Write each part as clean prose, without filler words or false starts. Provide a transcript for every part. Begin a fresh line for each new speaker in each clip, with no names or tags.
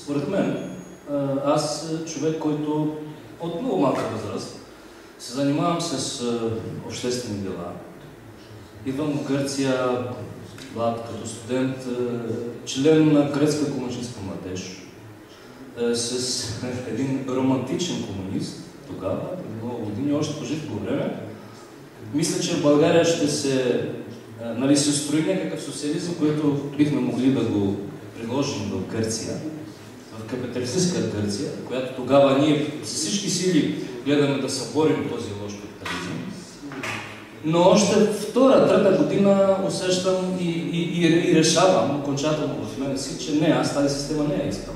Според мен, аз човек, който от много малка възраст се занимавам с обществени дела. Идвам в Гърция, млад като студент, член на гръцка комунистическа младеж, с един романтичен комунист тогава, преди много години, още по живо време. Мисля, че в България ще се строи някакъв социализъм, който бихме могли да го приложим в Гърция, в капиталистическа Гърция, която тогава ние с всички сили гледаме да съборим този лош капитализъм. Но още втора, трета година усещам и решавам окончателно в мене си, че не, аз тази система не я искам.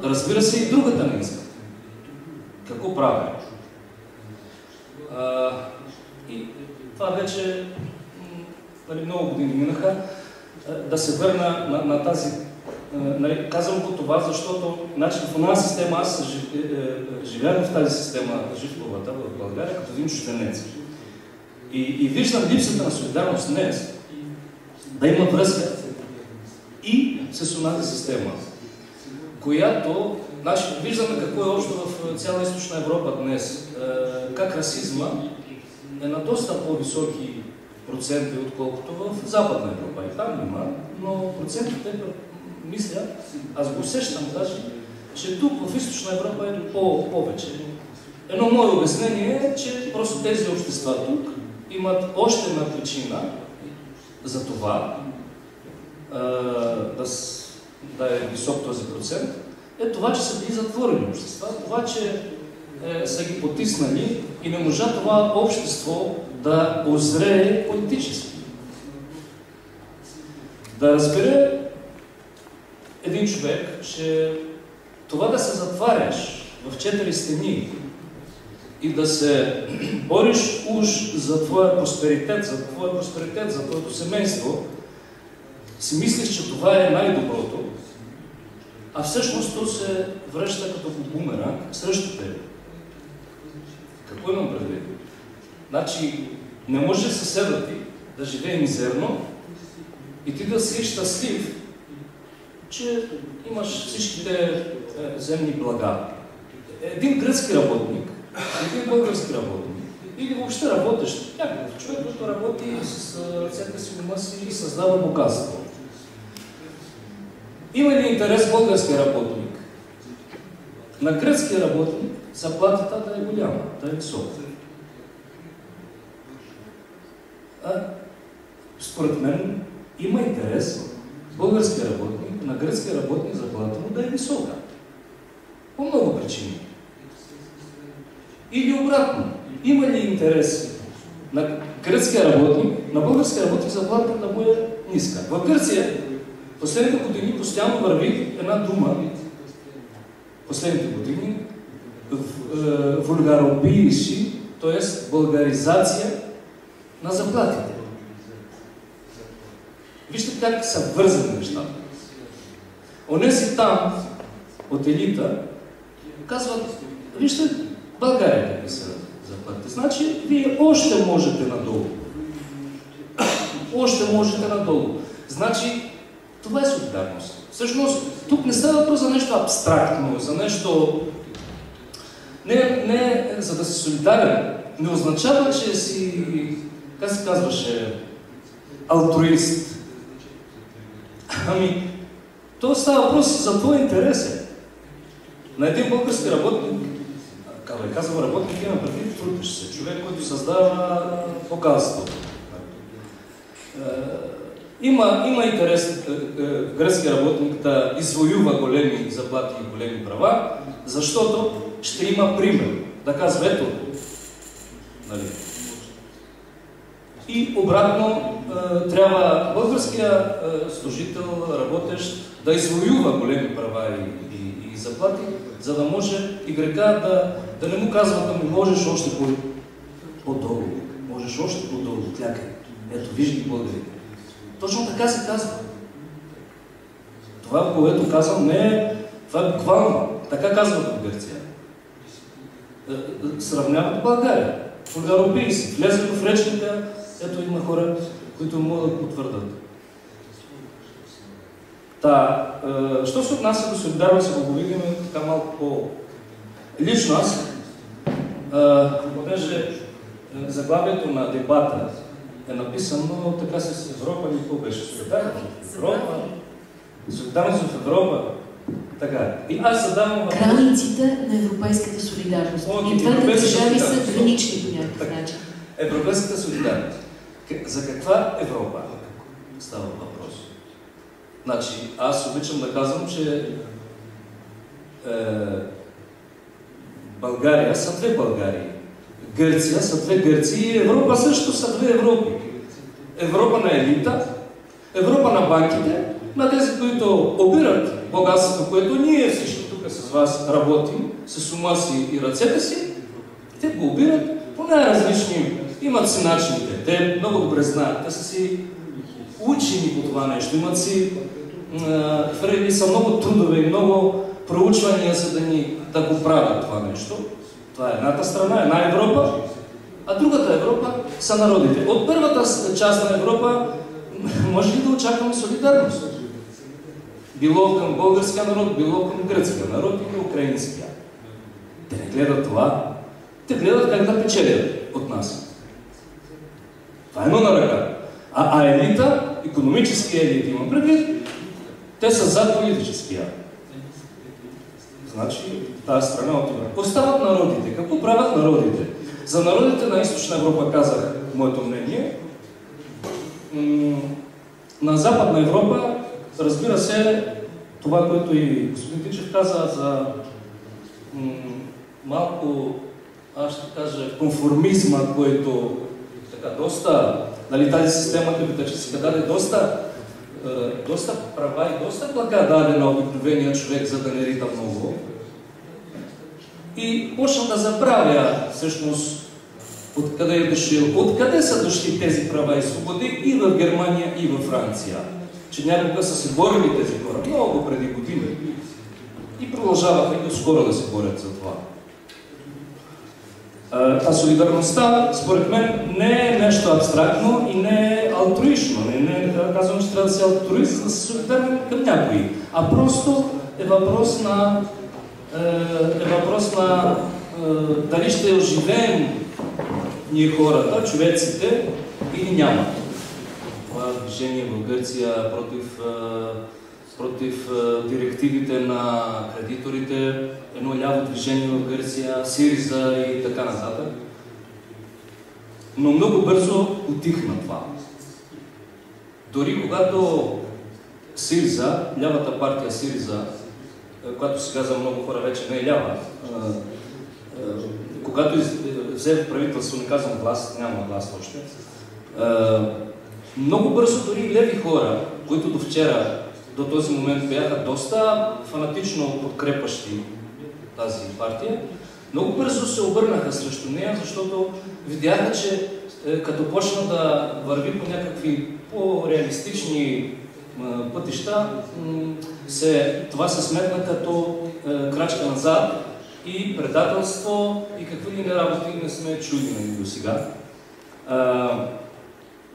Разбира се, и другата не искам. Какво правя? И това вече много години минаха. Да се върна на тази... казвам го това, защото в една система, аз живея в тази система, живковата в България, като един чужденец. И виждам липсата на солидарност днес, да има връзка и с онази система, която, виждаме какво е общо в цяла Източна Европа днес, как расизма е на доста по-високи проценти, отколкото в Западна Европа. И там има, но процентите, мисля, аз го усещам даже, че тук в Източна Европа е повече. Едно мое обяснение е, че просто тези общества тук имат още една причина за това да е висок този процент, е това, че са били затворени общества, това, че са ги потиснали и не можа това общество да озрее политически. Да разбере един човек, че това да се затваряш в 4 стени и да се бориш уж за твоя просперитет, за твоето семейство, си мислиш, че това е най-доброто, а всъщност то се връща като бумеранг срещу теб. Какво имам предвид? Значи, не може съседът ти да живее мизерно и ти да си щастлив, че имаш всичките земни блага. Един гръцки работник, един български работник, или въобще работещ, някакъв човек, който работи с ръцете си, ума си и създава богатство. Има ли интерес българския работник? На гръцкия работник заплатата да е голяма, да е висока. Според мен има интерес българския работник, на гръцкия работник заплата му да е висока. По много причини. Или обратно, има ли интерес на гръцкия работник, на българския работник заплата да му е ниска? В Гърция последните години постоянно върви една дума, последните години, вулгаробииши, т.е. българизация на заплатите. Вижте как са вързани нещата. Онези там, от елита, казват, вижте, България какви са заплатите. Значи, вие още можете надолу. Още можете надолу. Значи, това е солидарност. Всъщност, тук не става въпрос за нещо абстрактно, за нещо... Не за да си солидарен, не означава, че си, как се казваше, алтруист. Ами, то става въпрос за твой интерес. На един български работник, казвам работник, има предвид трудещ се, човек, който създава богатство. Има интерес гръцкия работник да извоюва големи заплати и големи права, защото ще има пример. Да казва, ето, нали. И обратно, трябва българския служител, работещ, да извоюва големи права и заплати, за да може игрока да не му казва, да не можеш още по-долу. Можеш още по-долу, клякай. Ето, виж ги българите. Точно така се казва. Това, което казвам, не е... Това е буквално. Така казват в Гърция. Сравняват България. Вулгаробийци. Влезат в речника, ето има хора, които могат да потвърдат. Що се отнася до солидарност, ако го видим така малко по... Лично аз, понеже заглавието на дебата е написано така с Европа или какво беше? Солидарност в Европа? Солидарност в Европа? Така. И аз задавам въпрос...
Границите на европейската солидарност. И двете държави са гранични по някакъв начин.
Европейската солидарност. За каква Европа става въпрос? Значи, аз обичам да казвам, че България са две Българии. Гърция са две Гърции и Европа също са две Европи. Европа на елита, Европа на банките, на тези, които обират богатството, което ние всички тук с вас работим, с ума си и ръцете си, те го обират по най-различни, имат си начините. Те много добре знаят, те са си учени по това нещо, имат си хвърли са много трудове и много проучвания, за да го правят това нещо. Това е едната страна, една Европа, а другата Европа са народите. От първата част на Европа може ли да очакваме солидарност? Било към българския народ, било към гръцкия народ или украинския. Те не гледат това. Те гледат как да печелят от нас. Това е едно на ръка. А елита, икономическия елит има предвид, те са зад политическия. Значи, тази страна отива. Остават народите. Какво правят народите? За народите на Източна Европа казах моето мнение. На Западна Европа, разбира се, това, което и господин Тичев каза за малко, аз ще кажа, конформизма, който така доста, нали, тази система капиталистическа даде доста права и доста блага даде на обикновения човек, за да не рита много. И почна да забравя всъщност откъде е дошъл, откъде са дошли тези права и свободи и в Германия, и във Франция. Че някога са се борили тези хора, много преди години. И продължаваха и доскоро да се борят за това. А солидарността, според мен, не е нещо абстрактно и не е алтруично. Не казвам, че трябва да се алтруист, за да се солидарен към някои. А просто е въпрос на дали ще оживеем ние хората, човеците, или няма. Това движение в Гърция против директивите на кредиторите, едно ляво движение в Гърция, Сириза и така нататък. Но много бързо утихна това. Дори когато Сириза, лявата партия Сириза, която сега за много хора вече не е лява, когато взе правителство, не казвам власт, няма власт още, много бързо дори леви хора, които до вчера, до този момент бяха доста фанатично подкрепащи тази партия, много бързо се обърнаха срещу нея, защото видяха, че като почна да върви по някакви по-реалистични пътища, това се сметна като крачка назад и предателство и какви ли не работи не сме чули до сега.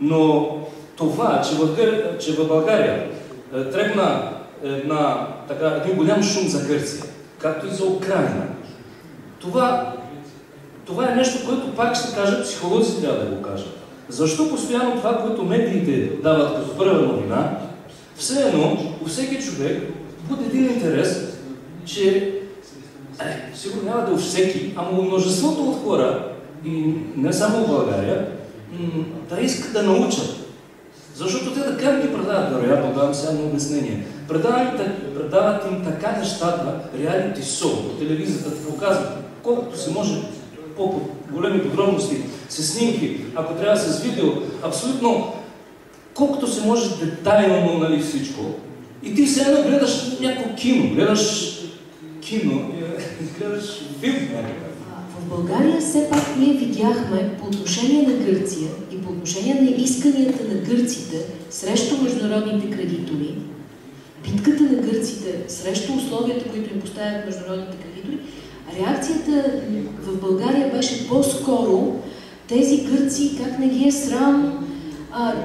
Но това, че в България тръгна един голям шум за Гърция, както и за Украина, това е нещо, което пак ще кажа, психолозите трябва да го кажат. Защо постоянно това, което медиите дават като първа новина, все едно, у всеки човек буде един интерес, че сигурно няма да у всеки, ама у множеството от хора, и не само в България, да искат да научат. Защото те как ги предават, вероятно, давам сега на обяснение. Предават им така нещата, реалити шоу, по телевизията ти показват, колкото се може по-големи подробности, с снимки, ако трябва с видео, абсолютно колкото се може детайлно, нали, всичко. И ти все едно гледаш някакво кино, гледаш филм някакъв.
В България все пак ние видяхме по отношение на Гърция и по отношение на исканията на гърците срещу международните кредитори, битката на гърците срещу условията, които им поставят международните кредитори, реакцията в България беше по-скоро тези гърци, как не ги е срам,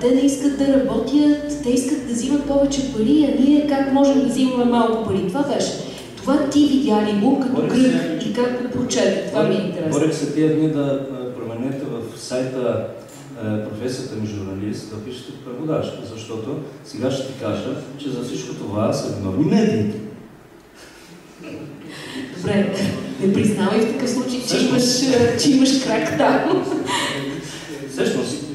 те не искат да работят, те искат да взимат повече пари, а ние как можем да взимаме малко пари? Това беше. Това ти видя ли го като кръг и как го прочете? Това ми е интересно.
Борих се тия дни да променете в сайта професията ми журналист, да пишете преводач, защото сега ще ти кажа, че за всичко това са виновни медиите.
Добре, не признавай в такъв случай, че имаш крак там.
Всъщност,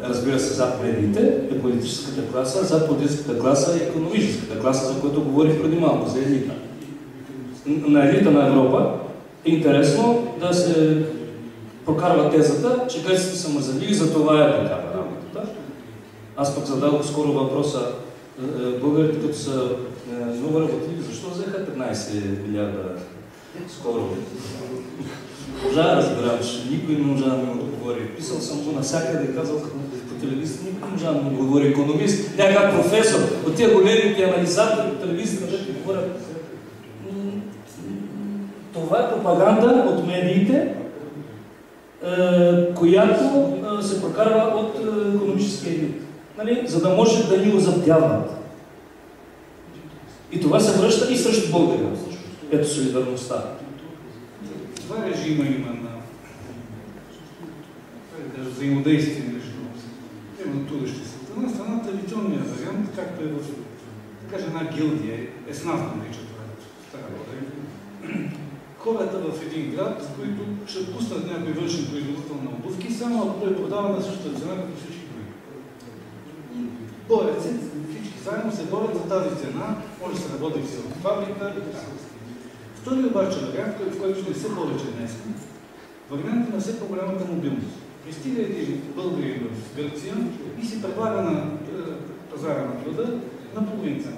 разбира се, зад медиите е политическата класа, зад политическата класа е икономическата класа, за която говорих преди малко, за елита. На елита на Европа е интересно да се прокарва тезата, че гърците са мазали и за това е такава работата. Аз пък зададох скоро въпроса, българите като са много работили, защо взеха 15 милиарда скоро? Можа да разбирам, че никой не можа да ми отговори. Писал съм го навсякъде, казал по телевизията, никой не можа да ми отговори. Икономист, някакъв професор, от тия големите анализатори по телевизията, където говорят. Това е пропаганда от медиите, която се прокарва от икономическия елит, нали? За да може да ни озаптяват. И това се връща и срещу българина. Ето солидарността.
Това режима има на взаимодействие между трудещи се. От една страна традиционния вариант, както е в, да кажа, една гилдия, ЕСНАФ нарича това в Стара България. Хората в един град, които ще пуснат някой външен производител на обувки, само ако той продава на същата цена, като всички други. Борят се, всички заедно се борят за тази цена, може да се работи в фабрика. Втори обаче вариант, в който ще все повече днес, вариант на все по-голямата мобилност. Пристига един българин в Гърция и се предлага на пазара на труда на половин цена.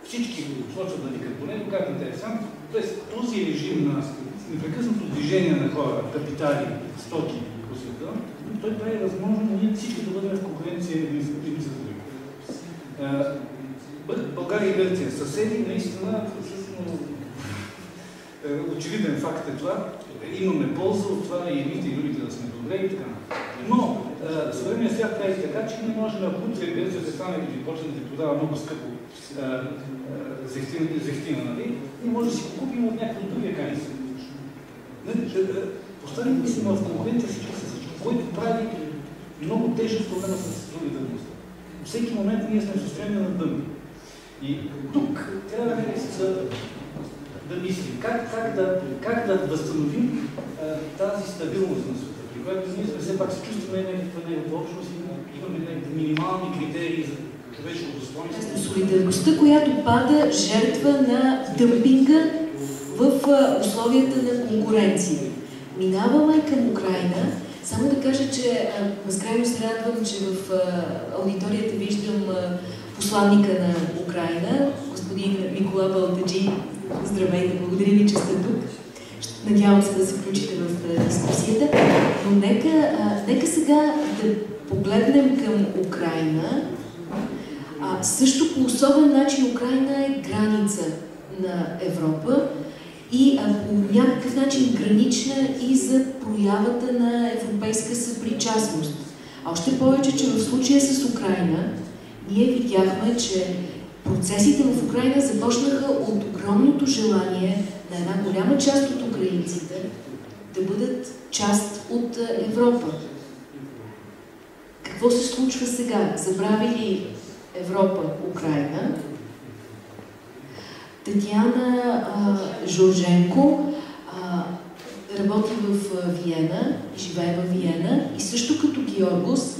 Всички почват да викат по него, как интересант. Тоест, този режим на непрекъснато движение на хора, капитали, стоки по света, той прави възможно ние всички да бъдем в конкуренция един с други. България и Гърция съседи, наистина, очевиден факт е това. Имаме полза от това и едните и другите да сме добре и така. Но съвременният свят прави така, че не можем, ако утре Гърция да стане и почне да продава много скъпо зехтина, нали? Ние може да си го купим от някакъв другия край. Поставим си в конкуренция всички с всички, който прави много тежък проблема с солидарността. В всеки момент ние сме в състояние на дъмби. И тук трябва да мислим как да възстановим тази стабилност на света, при която ние сме все пак се чувстваме някаква негова общност и имаме някакви минимални критерии за човешко достоинство.
Солидарността, която пада жертва на дъмпинга в условията на конкуренция. Минаваме към Украйна. Само да кажа, че безкрайно се радвам, че в аудиторията виждам посланника на Украйна, господин Микола Балтаджи. Здравейте, благодаря ви, че сте тук. Надявам се да се включите в дискусията. Но нека сега да погледнем към Украйна. Също по особен начин Украйна е граница на Европа и по някакъв начин гранична и за проявата на европейска съпричастност. А още повече, че в случая с Украйна ние видяхме, че процесите в Украйна започнаха от огромното желание на една голяма част от украинците да бъдат част от Европа. Какво се случва сега? Забрави ли Европа Украйна? Татьяна Жорженко работи в Виена, живее в Виена и също като Георгос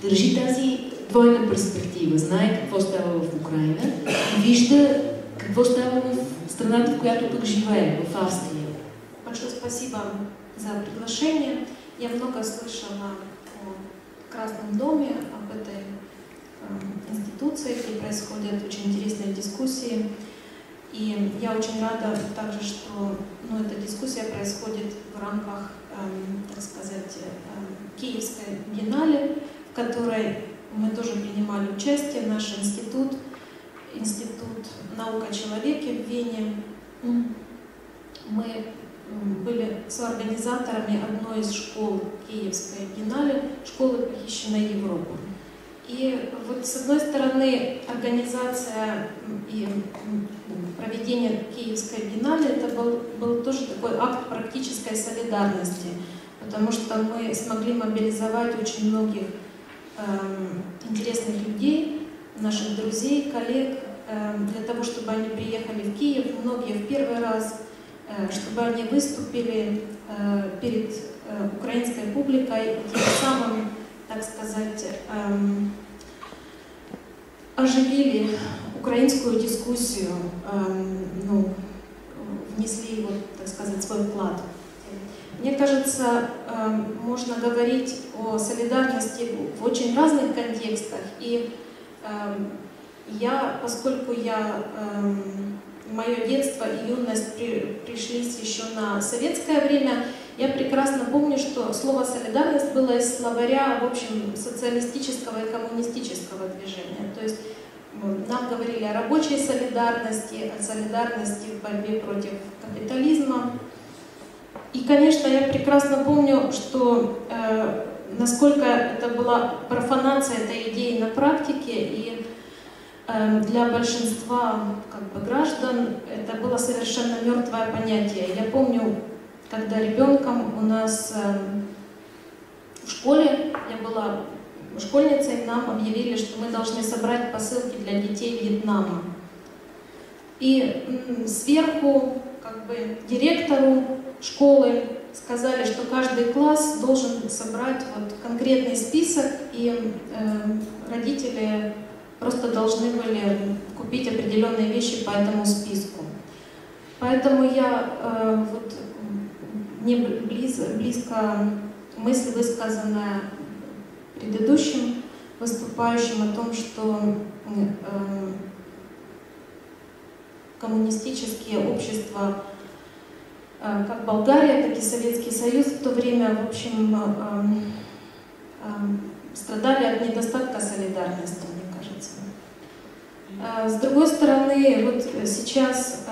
държи тази двойна перспектива. Знае какво става в Украйна и вижда какво става в страната, в която тук живее, в Австрия.
Большое спасибо за приглашение. Я много слышала о Красном доме, об этой институции, где происходят очень интересные дискуссии. И я очень рада также, что эта дискуссия происходит в рамках, так сказать, Киевской биеннале, в которой мы тоже принимали участие, наш институт, Институт наук о человеке в Вене. Мы были соорганизаторами одной из школ Киевской биеннале, школы «Похищенная Европа». И вот с одной стороны организация и проведение Киевской биеннале это был тоже такой акт практической солидарности, потому что мы смогли мобилизовать очень многих интересных людей, наших друзей, коллег, для того, чтобы они приехали в Киев, многие в первый раз, чтобы они выступили перед украинской публикой, тем самым, так сказать, оживили украинскую дискуссию, внесли, так сказать, свой вклад. Мне кажется, можно говорить о солидарности в очень разных контекстах. И поскольку мое детство и юность пришлись еще на советское время, я прекрасно помню, что слово «солидарность» было из словаря, в общем, социалистического и коммунистического движения. То есть нам говорили о рабочей солидарности, о солидарности в борьбе против капитализма. И, конечно, я прекрасно помню, что насколько это была профанация этой идеи на практике, и для большинства граждан это было совершенно мертвое понятие. Я помню, когда ребенком у нас в школе, я была школьницей, нам объявили, что мы должны собрать посылки для детей Вьетнама. И сверху директору школы сказали, что каждый класс должен собрать конкретный список, и родители просто должны были купить определенные вещи по этому списку. Поэтому мне близко мысль, высказанная предыдущим выступающим, о том, что коммунистические общества, как Болгария, так и Советский Союз в то время, в общем, страдали от недостатка солидарности, мне кажется. С другой стороны, сейчас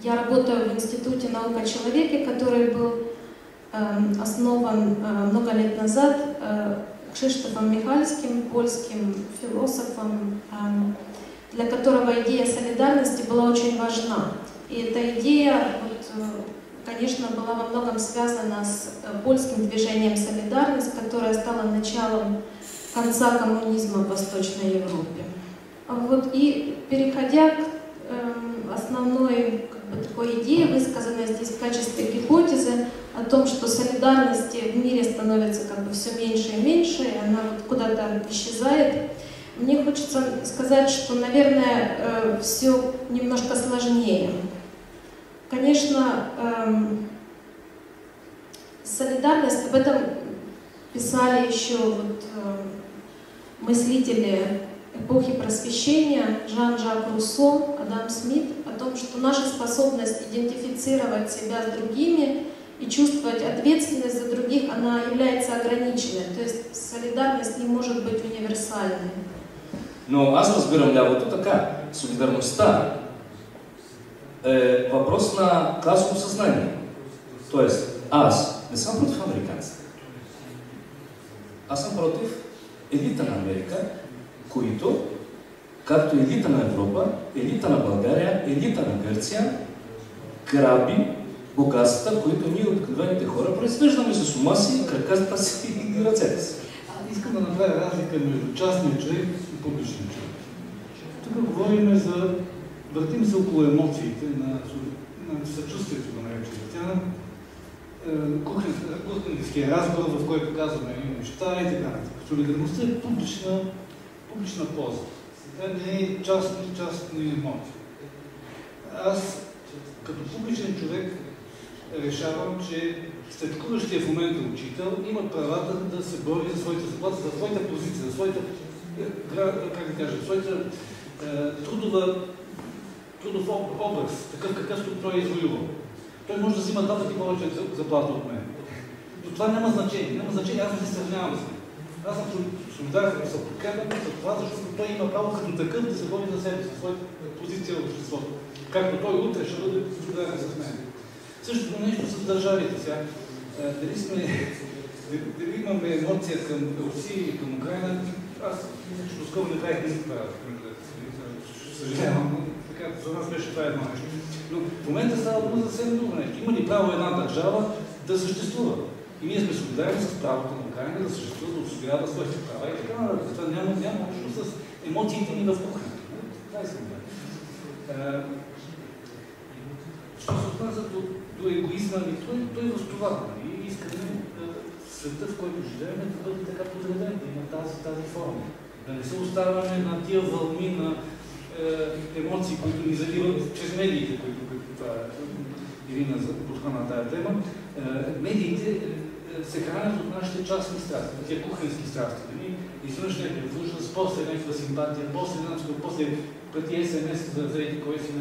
я работаю в Институте наук о человеке, который был основан много лет назад Кшиштофом Михальским, польским философом, для которого идея солидарности была очень важна. И эта идея, конечно, была во многом связана с польским движением «Солидарность», которое стало началом конца коммунизма в Восточной Европе. И переходя к основной такой идее, высказанной здесь в качестве гипотезы, о том, что солидарности в мире становится все меньше и меньше, и она куда-то исчезает, мне хочется сказать, что, наверное, все немножко сложнее. Конечно, солидарность, об этом писали еще мыслители эпохи Просвещения, Жан-Жак Руссо, Адам Смит, о том, что наша способность идентифицировать себя с другими и чувствовать ответственность за других, она является ограниченной. То есть солидарность не может быть универсальной.
Но аз разбирам лявото така. Солидарността е въпрос на класово съзнание. Тоест, аз не съм против американците. Аз съм против елита на Америка, които, както елита на Европа, елита на България, елита на Гърция, граби богатствата, които ние обикновените хора произвеждаме с ума си, краката си и ръцете си.
Искам да направя разлика между частния човек и публичния човек. Тук говорим за... Въртим се около емоциите, на съчувствието, да наречем Татяна, кухненския разговор, в който казваме неща и така нататък. Солидарността е публична полза. Това не е частни емоции. Аз, като публичен човек, решавам, че следкуващия в момента учител има правата да се бори за своите заплати, за своята позиция, за своята, своята трудов образ, такъв какъвто той е извоювал. Той може да взима два пъти повече заплата от мен. Но това няма значение. Няма значение, аз не се сравнявам с него. Аз съм солидарен, съм подкрепен за това, защото той има право като такъв да се бори за себе си, за своята позиция в обществото. Както той утре ще бъде солидарен с мен. Същото нещо с държавите. Сега, дали имаме емоция към Русия и към Украина, аз скоро не правих никаква съжалявам, така за нас беше това едно нещо. Но в момента става дума за съвсем друго нещо. Има ли право една държава да съществува? И ние сме солидарни с правото на Украина да съществува, да осигурява своите права и така нататък. Това няма общо с емоциите ни в кухнята. Това искам да. Що се отнася до егоизма, той в това. Искаме света, в който живеем, да бъде така подреден, да има тази форма. Да не се оставяме на тия вълни на емоции, които ни заливат чрез медиите, които това Ирина подхвана тази тема. Медиите се хранят от нашите частни страсти, тия кухненски страсти. Изведнъж някаква възраст, после някаква симпатия, после преди СМС за еди кой си.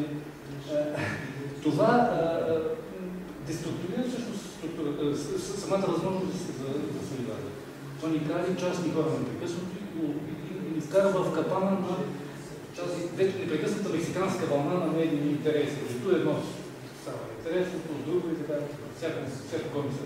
Това деструктурира всъщност самата възможност за солидарност. Това ни прави частни хора непрекъснато и ни вкарва в капана на тази непрекъсната мексиканска вълна на медийни интереси. Защото едно става интересно, друго и така, всяко кой ми се